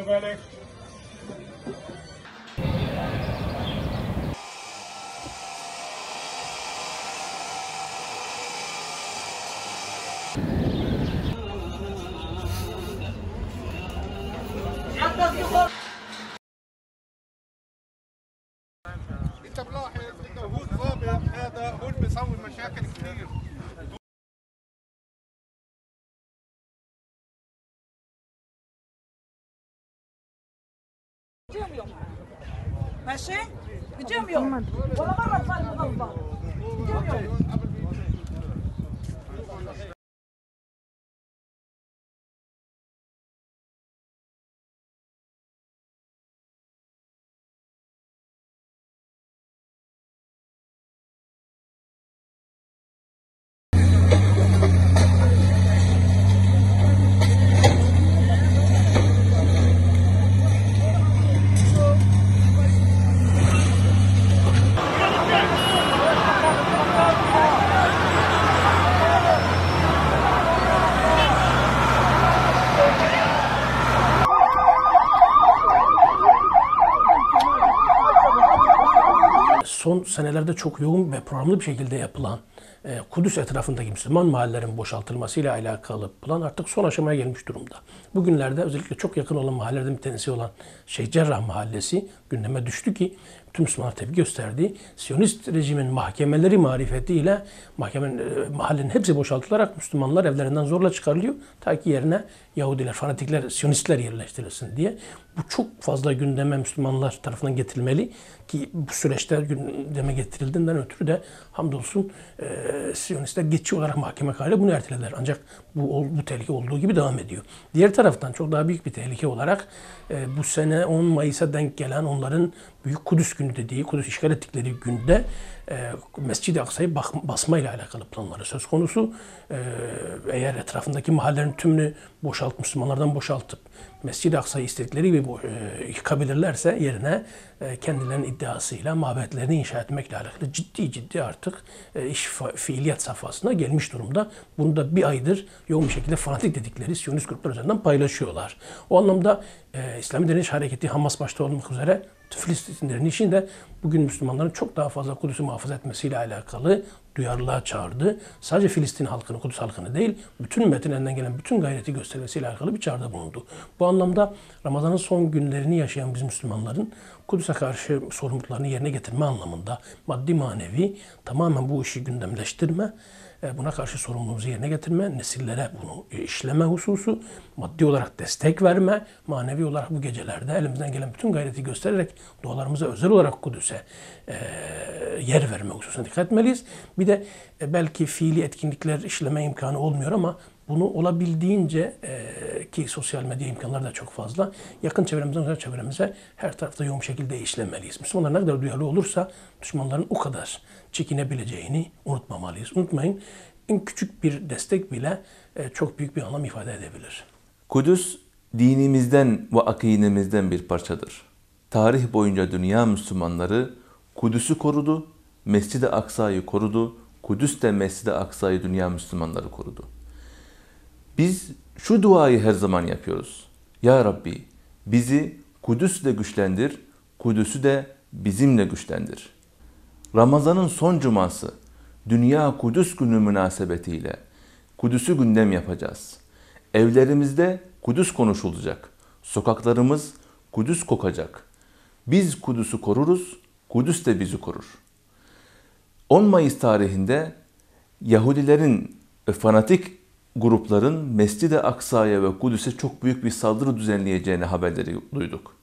ذلك. انت ملاحظ انه هو الضابط هذا هو اللي بيسوي مشاكل كثير. بيجيهم يوم ماشي؟ بيجيهم يوم ولا مرة صار مغلطة بيجيهم يوم. Son senelerde çok yoğun ve programlı bir şekilde yapılan Kudüs etrafındaki Müslüman mahallelerin boşaltılmasıyla alakalı plan artık son aşamaya gelmiş durumda. Bugünlerde özellikle çok yakın olan mahallelerden bir tanesi olan Şeyh Cerrah Mahallesi gündeme düştü ki tüm Müslümanlar tepki gösterdi. Siyonist rejimin mahkemeleri marifetiyle mahallenin hepsi boşaltılarak Müslümanlar evlerinden zorla çıkarılıyor. Ta ki yerine Yahudiler, fanatikler, Siyonistler yerleştirilsin diye. Bu çok fazla gündeme Müslümanlar tarafından getirilmeli ki bu süreçte gündeme getirildiğinden ötürü de hamdolsun Siyonistler geçici olarak mahkeme kararıyla bunu ertelediler. Ancak bu tehlike olduğu gibi devam ediyor. Diğer taraftan çok daha büyük bir tehlike olarak bu sene 10 Mayıs'a denk gelen onların Büyük Kudüs Günü dediği, Kudüs işgal ettikleri günde Mescid-i Aksa'yı basmayla alakalı planları söz konusu. Eğer etrafındaki mahallelerin tümünü Müslümanlardan boşaltıp Mescid-i Aksa'yı istedikleri gibi yıkabilirlerse yerine kendilerinin iddiasıyla mabetlerini inşa etmekle alakalı ciddi artık fiiliyat safhasına gelmiş durumda. Bunu da bir aydır yoğun bir şekilde fanatik dedikleri Siyonist gruplar üzerinden paylaşıyorlar. O anlamda İslami Direniş Hareketi Hamas başta olmak üzere Filistin direnişini de bugün Müslümanların çok daha fazla Kudüs'ü muhafaza etmesiyle alakalı duyarlılığa çağırdı. Sadece Filistin halkını, Kudüs halkını değil, bütün ümmetin elinden gelen bütün gayreti göstermesiyle alakalı bir çağrıda bulundu. Bu anlamda Ramazan'ın son günlerini yaşayan biz Müslümanların Kudüs'e karşı sorumluluklarını yerine getirme anlamında maddi manevi tamamen bu işi gündemleştirme, buna karşı sorumluluğumuzu yerine getirme, nesillere bunu işleme hususu, maddi olarak destek verme, manevi olarak bu gecelerde elimizden gelen bütün gayreti göstererek dualarımıza özel olarak Kudüs'e yer verme hususuna dikkat etmeliyiz. Bir de belki fiili etkinlikler işleme imkanı olmuyor ama bunu olabildiğince ki sosyal medya imkanları da çok fazla yakın çevremizden uzak çevremize her tarafta yoğun şekilde işlemeliyiz. Müslümanlar ne kadar duyarlı olursa Müslümanların o kadar çekinebileceğini unutmamalıyız. Unutmayın, en küçük bir destek bile çok büyük bir anlam ifade edebilir. Kudüs dinimizden ve akidemizden bir parçadır. Tarih boyunca dünya Müslümanları Kudüs'ü korudu, Mescid-i Aksa'yı korudu, Kudüs de Mescid-i Aksa'yı dünya Müslümanları korudu. Biz şu duayı her zaman yapıyoruz. Ya Rabbi, bizi Kudüs'le güçlendir, Kudüs'ü de bizimle güçlendir. Ramazan'ın son cuması, Dünya Kudüs Günü münasebetiyle Kudüs'ü gündem yapacağız. Evlerimizde Kudüs konuşulacak. Sokaklarımız Kudüs kokacak. Biz Kudüs'ü koruruz, Kudüs de bizi korur. 10 Mayıs tarihinde Yahudilerin ve fanatik grupların Mescid-i Aksa'ya ve Kudüs'e çok büyük bir saldırı düzenleyeceğini haberleri duyduk.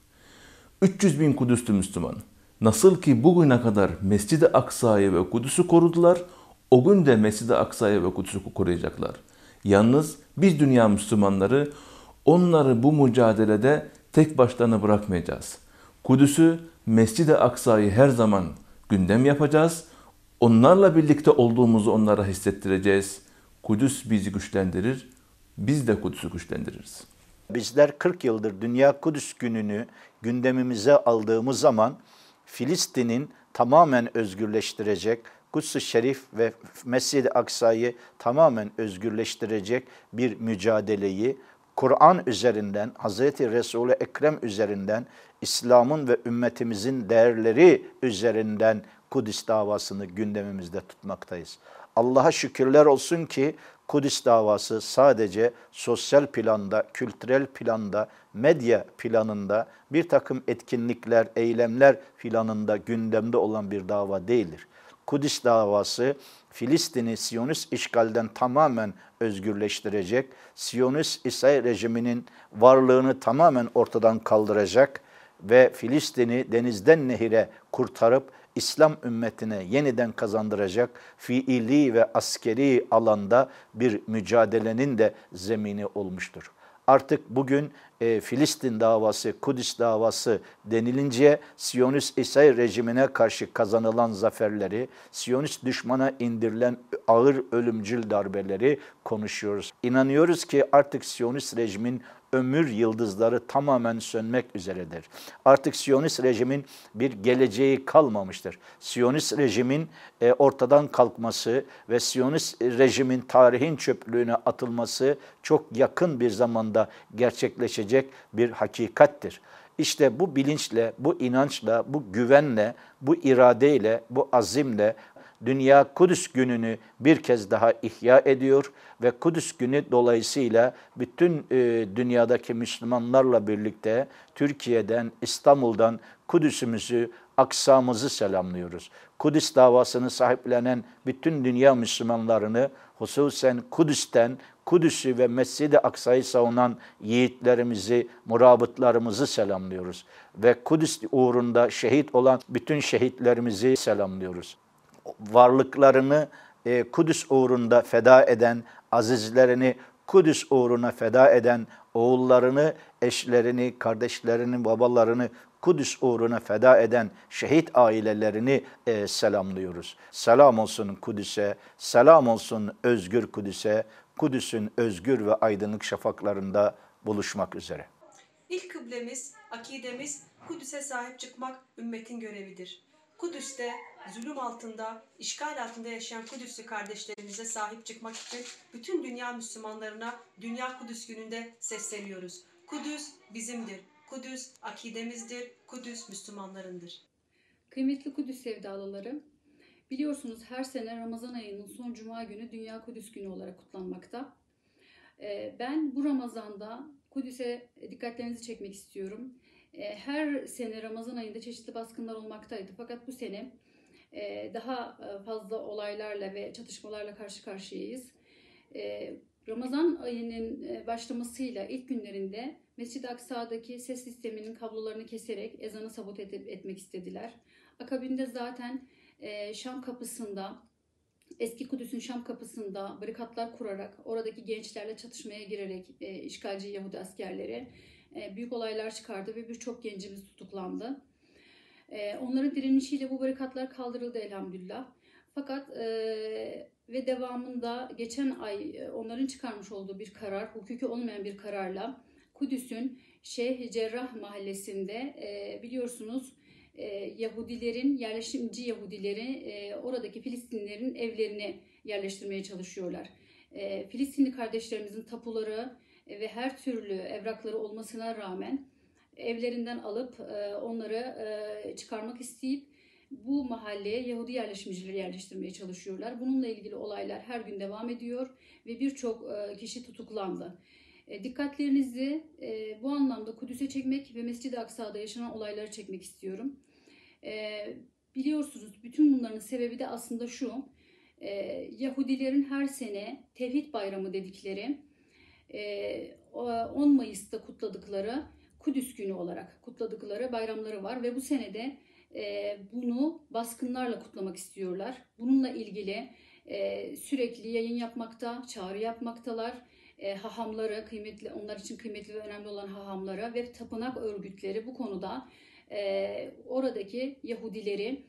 300 bin Kudüs'lü Müslüman nasıl ki bugüne kadar Mescid-i Aksa'yı ve Kudüs'ü korudular, o gün de Mescid-i Aksa'yı ve Kudüs'ü koruyacaklar. Yalnız biz dünya Müslümanları onları bu mücadelede tek başlarına bırakmayacağız. Kudüs'ü, Mescid-i Aksa'yı her zaman gündem yapacağız. Onlarla birlikte olduğumuzu onlara hissettireceğiz. Kudüs bizi güçlendirir, biz de Kudüs'ü güçlendiririz. Bizler 40 yıldır Dünya Kudüs Günü'nü gündemimize aldığımız zaman Filistin'in tamamen özgürleştirecek, Kuds-ı Şerif ve Mescid-i Aksa'yı tamamen özgürleştirecek bir mücadeleyi Kur'an üzerinden, Hz. Resul-i Ekrem üzerinden, İslam'ın ve ümmetimizin değerleri üzerinden Kudüs davasını gündemimizde tutmaktayız. Allah'a şükürler olsun ki Kudüs davası sadece sosyal planda, kültürel planda, medya planında, bir takım etkinlikler, eylemler planında gündemde olan bir dava değildir. Kudüs davası Filistin'i Siyonist işgalden tamamen özgürleştirecek, Siyonist İsrail rejiminin varlığını tamamen ortadan kaldıracak ve Filistin'i denizden nehire kurtarıp İslam ümmetine yeniden kazandıracak fiili ve askeri alanda bir mücadelenin de zemini olmuştur. Artık bugün Filistin davası, Kudüs davası denilince Siyonist İsrail rejimine karşı kazanılan zaferleri, Siyonist düşmana indirilen ağır ölümcül darbeleri konuşuyoruz. İnanıyoruz ki artık Siyonist rejimin ömür yıldızları tamamen sönmek üzeredir. Artık Siyonist rejimin bir geleceği kalmamıştır. Siyonist rejimin ortadan kalkması ve Siyonist rejimin tarihin çöplüğüne atılması çok yakın bir zamanda gerçekleşecek bir hakikattir. İşte bu bilinçle, bu inançla, bu güvenle, bu iradeyle, bu azimle dünya Kudüs gününü bir kez daha ihya ediyor ve Kudüs günü dolayısıyla bütün dünyadaki Müslümanlarla birlikte Türkiye'den, İstanbul'dan Kudüs'ümüzü, Aksa'mızı selamlıyoruz. Kudüs davasını sahiplenen bütün dünya Müslümanlarını, hususen Kudüs'ten, Kudüs'ü ve Mescid-i Aksa'yı savunan yiğitlerimizi, murabıtlarımızı selamlıyoruz. Ve Kudüs uğrunda şehit olan bütün şehitlerimizi selamlıyoruz. Varlıklarını Kudüs uğrunda feda eden, azizlerini Kudüs uğruna feda eden, oğullarını, eşlerini, kardeşlerini, babalarını Kudüs uğruna feda eden şehit ailelerini selamlıyoruz. Selam olsun Kudüs'e, selam olsun özgür Kudüs'e, Kudüs'ün özgür ve aydınlık şafaklarında buluşmak üzere. İlk kıblemiz, akidemiz Kudüs'e sahip çıkmak ümmetin görevidir. Kudüs'te zulüm altında, işgal altında yaşayan Kudüs'lü kardeşlerimize sahip çıkmak için bütün dünya Müslümanlarına Dünya Kudüs gününde sesleniyoruz. Kudüs bizimdir. Kudüs akidemizdir. Kudüs Müslümanlarındır. Kıymetli Kudüs sevdalıları, biliyorsunuz her sene Ramazan ayının son cuma günü Dünya Kudüs günü olarak kutlanmakta. Ben bu Ramazan'da Kudüs'e dikkatlerinizi çekmek istiyorum. Her sene Ramazan ayında çeşitli baskınlar olmaktaydı. Fakat bu sene daha fazla olaylarla ve çatışmalarla karşı karşıyayız. Ramazan ayının başlamasıyla ilk günlerinde Mescid-i Aksa'daki ses sisteminin kablolarını keserek ezanı sabote etmek istediler. Akabinde zaten Şam kapısında, eski Kudüs'ün Şam kapısında barikatlar kurarak, oradaki gençlerle çatışmaya girerek işgalci Yahudi askerleri büyük olaylar çıkardı ve birçok gencimiz tutuklandı. Onların direnişiyle bu barikatlar kaldırıldı elhamdülillah. Fakat ve devamında geçen ay onların çıkarmış olduğu bir karar, hukuki olmayan bir kararla Kudüs'ün Şeyh Cerrah mahallesinde biliyorsunuz Yahudilerin, yerleşimci Yahudileri oradaki Filistinlilerin evlerine yerleştirmeye çalışıyorlar. Filistinli kardeşlerimizin tapuları ve her türlü evrakları olmasına rağmen evlerinden alıp onları çıkarmak isteyip bu mahalleye Yahudi yerleşimcileri yerleştirmeye çalışıyorlar. Bununla ilgili olaylar her gün devam ediyor ve birçok kişi tutuklandı. Dikkatlerinizi bu anlamda Kudüs'e çekmek ve Mescid-i Aksa'da yaşanan olayları çekmek istiyorum. Biliyorsunuz bütün bunların sebebi de aslında şu, Yahudilerin her sene Tevhid Bayramı dedikleri 10 Mayıs'ta kutladıkları Kudüs Günü olarak kutladıkları bayramları var ve bu senede bunu baskınlarla kutlamak istiyorlar. Bununla ilgili sürekli yayın yapmakta, çağrı yapmaktalar. Hahamları, onlar için kıymetli ve önemli olan hahamlara ve tapınak örgütleri bu konuda oradaki Yahudileri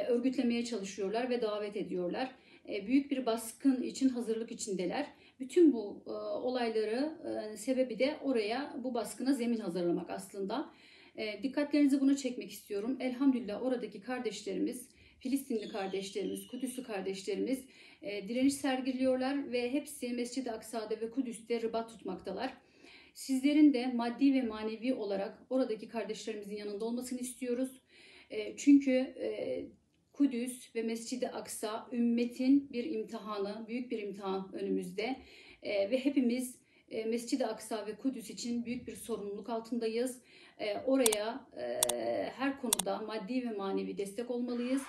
örgütlemeye çalışıyorlar ve davet ediyorlar. Büyük bir baskın için hazırlık içindeler. Bütün bu olayları sebebi de oraya bu baskına zemin hazırlamak aslında. Dikkatlerinizi buna çekmek istiyorum. Elhamdülillah oradaki kardeşlerimiz, Filistinli kardeşlerimiz, Kudüs'lü kardeşlerimiz direniş sergiliyorlar ve hepsi Mescid-i Aksa'da ve Kudüs'te ribat tutmaktalar. Sizlerin de maddi ve manevi olarak oradaki kardeşlerimizin yanında olmasını istiyoruz. Çünkü Kudüs ve Mescid-i Aksa ümmetin bir imtihanı, büyük bir imtihan önümüzde. Ve hepimiz Mescid-i Aksa ve Kudüs için büyük bir sorumluluk altındayız. Oraya her konuda maddi ve manevi destek olmalıyız.